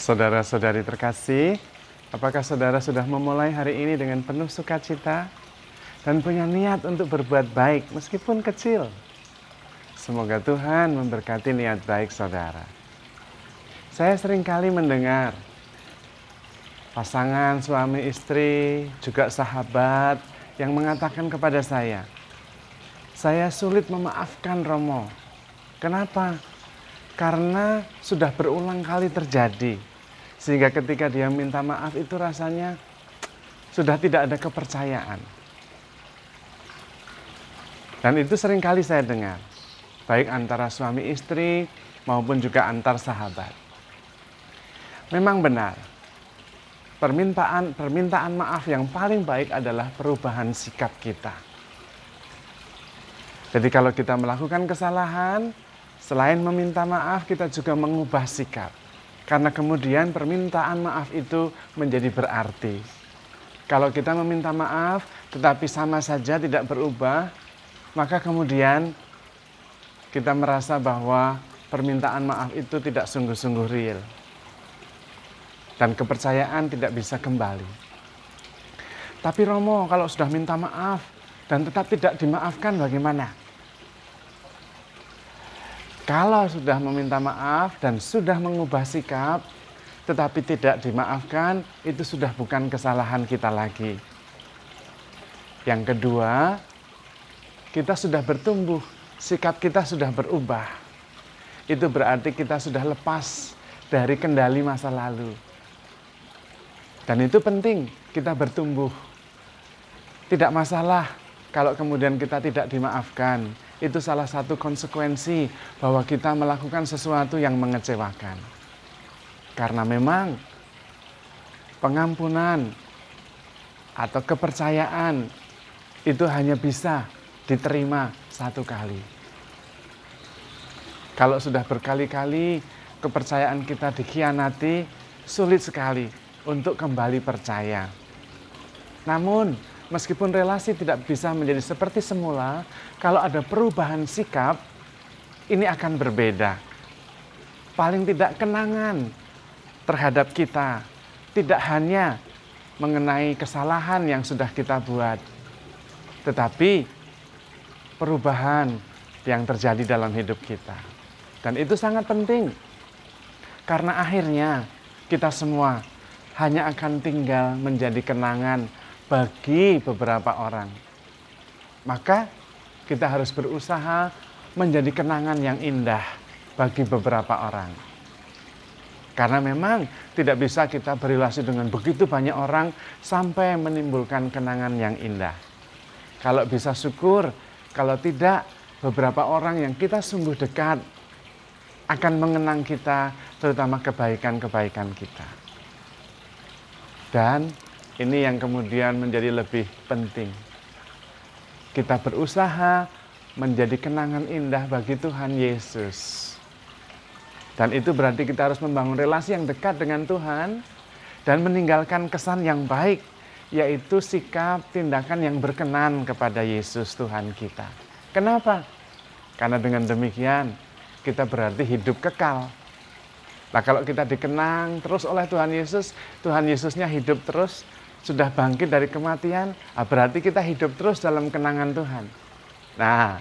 Saudara-saudari terkasih, apakah saudara sudah memulai hari ini dengan penuh sukacita dan punya niat untuk berbuat baik meskipun kecil? Semoga Tuhan memberkati niat baik saudara. Saya seringkali mendengar pasangan suami istri, juga sahabat yang mengatakan kepada saya sulit memaafkan Romo. Kenapa? Karena sudah berulang kali terjadi. Sehingga ketika dia minta maaf itu rasanya sudah tidak ada kepercayaan. Dan itu seringkali saya dengar, baik antara suami istri maupun juga antar sahabat. Memang benar, permintaan maaf yang paling baik adalah perubahan sikap kita. Jadi kalau kita melakukan kesalahan, selain meminta maaf, kita juga mengubah sikap. Karena kemudian permintaan maaf itu menjadi berarti. Kalau kita meminta maaf, tetapi sama saja tidak berubah, maka kemudian kita merasa bahwa permintaan maaf itu tidak sungguh-sungguh real. Dan kepercayaan tidak bisa kembali. Tapi Romo, kalau sudah minta maaf dan tetap tidak dimaafkan bagaimana? Kalau sudah meminta maaf dan sudah mengubah sikap, tetapi tidak dimaafkan, itu sudah bukan kesalahan kita lagi. Yang kedua, kita sudah bertumbuh, sikap kita sudah berubah. Itu berarti kita sudah lepas dari kendali masa lalu. Dan itu penting, kita bertumbuh. Tidak masalah kalau kemudian kita tidak dimaafkan. Itu salah satu konsekuensi bahwa kita melakukan sesuatu yang mengecewakan. Karena memang pengampunan atau kepercayaan itu hanya bisa diterima satu kali. Kalau sudah berkali-kali kepercayaan kita dikhianati, sulit sekali untuk kembali percaya. Namun, meskipun relasi tidak bisa menjadi seperti semula, kalau ada perubahan sikap, ini akan berbeda. Paling tidak kenangan terhadap kita, tidak hanya mengenai kesalahan yang sudah kita buat, tetapi perubahan yang terjadi dalam hidup kita. Dan itu sangat penting, karena akhirnya kita semua hanya akan tinggal menjadi kenangan bagi beberapa orang. Maka kita harus berusaha menjadi kenangan yang indah bagi beberapa orang. Karena memang tidak bisa kita berrelasi dengan begitu banyak orang sampai menimbulkan kenangan yang indah. Kalau bisa syukur, kalau tidak beberapa orang yang kita sungguh dekat akan mengenang kita, terutama kebaikan-kebaikan kita. Dan ini yang kemudian menjadi lebih penting. Kita berusaha menjadi kenangan indah bagi Tuhan Yesus. Dan itu berarti kita harus membangun relasi yang dekat dengan Tuhan dan meninggalkan kesan yang baik, yaitu sikap tindakan yang berkenan kepada Yesus Tuhan kita. Kenapa? Karena dengan demikian kita berarti hidup kekal. Nah, kalau kita dikenang terus oleh Tuhan Yesus, Tuhan Yesusnya hidup terus, sudah bangkit dari kematian, berarti kita hidup terus dalam kenangan Tuhan. Nah,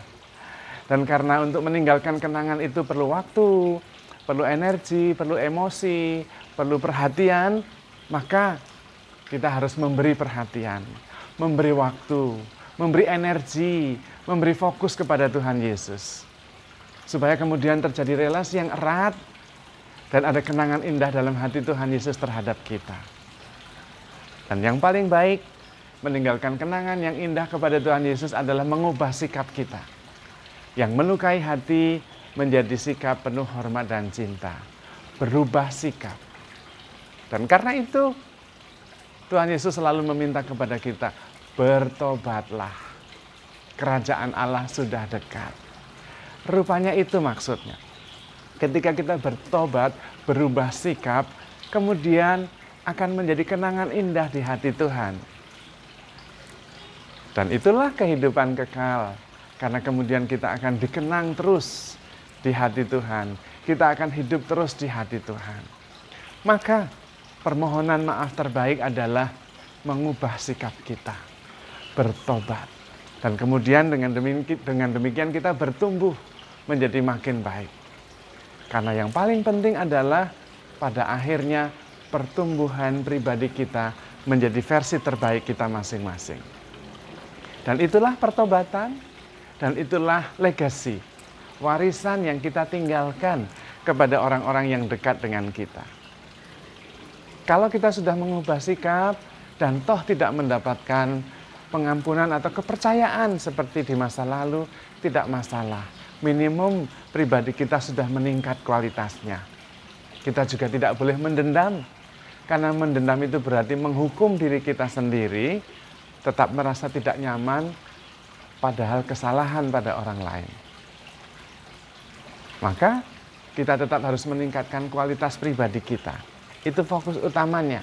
dan karena untuk meninggalkan kenangan itu perlu waktu, perlu energi, perlu emosi, perlu perhatian, maka kita harus memberi perhatian, memberi waktu, memberi energi, memberi fokus kepada Tuhan Yesus. Supaya kemudian terjadi relasi yang erat dan ada kenangan indah dalam hati Tuhan Yesus terhadap kita. Dan yang paling baik, meninggalkan kenangan yang indah kepada Tuhan Yesus adalah mengubah sikap kita. Yang melukai hati menjadi sikap penuh hormat dan cinta. Berubah sikap. Dan karena itu, Tuhan Yesus selalu meminta kepada kita, bertobatlah. Kerajaan Allah sudah dekat. Rupanya itu maksudnya. Ketika kita bertobat, berubah sikap, kemudian akan menjadi kenangan indah di hati Tuhan. Dan itulah kehidupan kekal. Karena kemudian kita akan dikenang terus di hati Tuhan. Kita akan hidup terus di hati Tuhan. Maka permohonan maaf terbaik adalah mengubah sikap kita, bertobat. Dan kemudian dengan demikian kita bertumbuh menjadi makin baik. Karena yang paling penting adalah pada akhirnya pertumbuhan pribadi kita menjadi versi terbaik kita masing-masing. Dan itulah pertobatan, dan itulah legacy, warisan yang kita tinggalkan kepada orang-orang yang dekat dengan kita. Kalau kita sudah mengubah sikap dan toh tidak mendapatkan pengampunan atau kepercayaan seperti di masa lalu, tidak masalah. Minimum pribadi kita sudah meningkat kualitasnya. Kita juga tidak boleh mendendam, karena mendendam itu berarti menghukum diri kita sendiri, tetap merasa tidak nyaman, padahal kesalahan pada orang lain. Maka kita tetap harus meningkatkan kualitas pribadi kita. Itu fokus utamanya.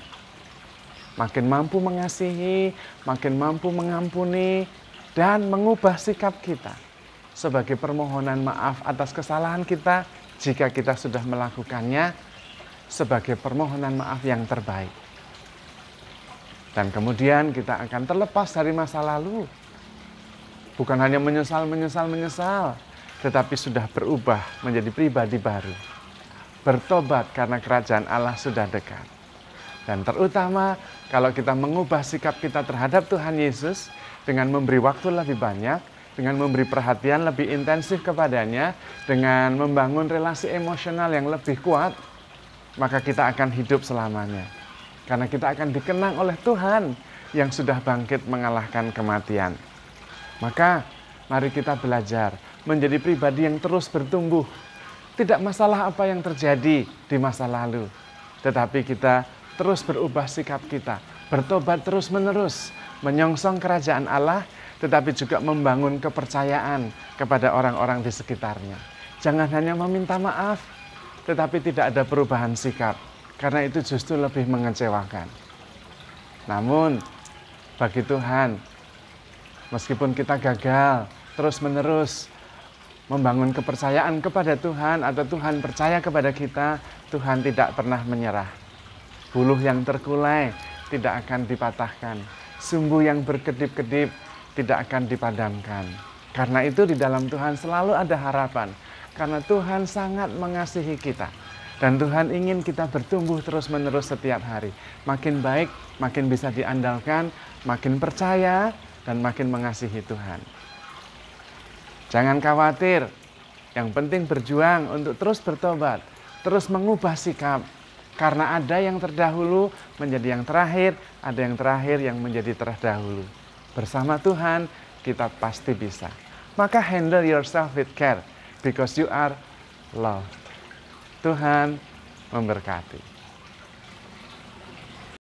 Makin mampu mengasihi, makin mampu mengampuni, dan mengubah sikap kita sebagai permohonan maaf atas kesalahan kita jika kita sudah melakukannya, sebagai permohonan maaf yang terbaik. Dan kemudian kita akan terlepas dari masa lalu. Bukan hanya menyesal, tetapi sudah berubah menjadi pribadi baru. Bertobat karena kerajaan Allah sudah dekat. Dan terutama kalau kita mengubah sikap kita terhadap Tuhan Yesus dengan memberi waktu lebih banyak, dengan memberi perhatian lebih intensif kepadanya, dengan membangun relasi emosional yang lebih kuat, maka kita akan hidup selamanya. Karena kita akan dikenang oleh Tuhan yang sudah bangkit mengalahkan kematian. Maka mari kita belajar menjadi pribadi yang terus bertumbuh. Tidak masalah apa yang terjadi di masa lalu, tetapi kita terus berubah sikap kita, bertobat terus-menerus, menyongsong kerajaan Allah, tetapi juga membangun kepercayaan kepada orang-orang di sekitarnya. Jangan hanya meminta maaf, tetapi tidak ada perubahan sikap, karena itu justru lebih mengecewakan. Namun, bagi Tuhan, meskipun kita gagal terus-menerus membangun kepercayaan kepada Tuhan, atau Tuhan percaya kepada kita, Tuhan tidak pernah menyerah. Buluh yang terkulai tidak akan dipatahkan. Sumbu yang berkedip-kedip tidak akan dipadamkan. Karena itu di dalam Tuhan selalu ada harapan. Karena Tuhan sangat mengasihi kita. Dan Tuhan ingin kita bertumbuh terus-menerus setiap hari. Makin baik, makin bisa diandalkan, makin percaya, dan makin mengasihi Tuhan. Jangan khawatir. Yang penting berjuang untuk terus bertobat. Terus mengubah sikap. Karena ada yang terdahulu menjadi yang terakhir, ada yang terakhir yang menjadi terdahulu. Bersama Tuhan, kita pasti bisa. Maka handle yourself with care, because you are loved. Tuhan memberkati.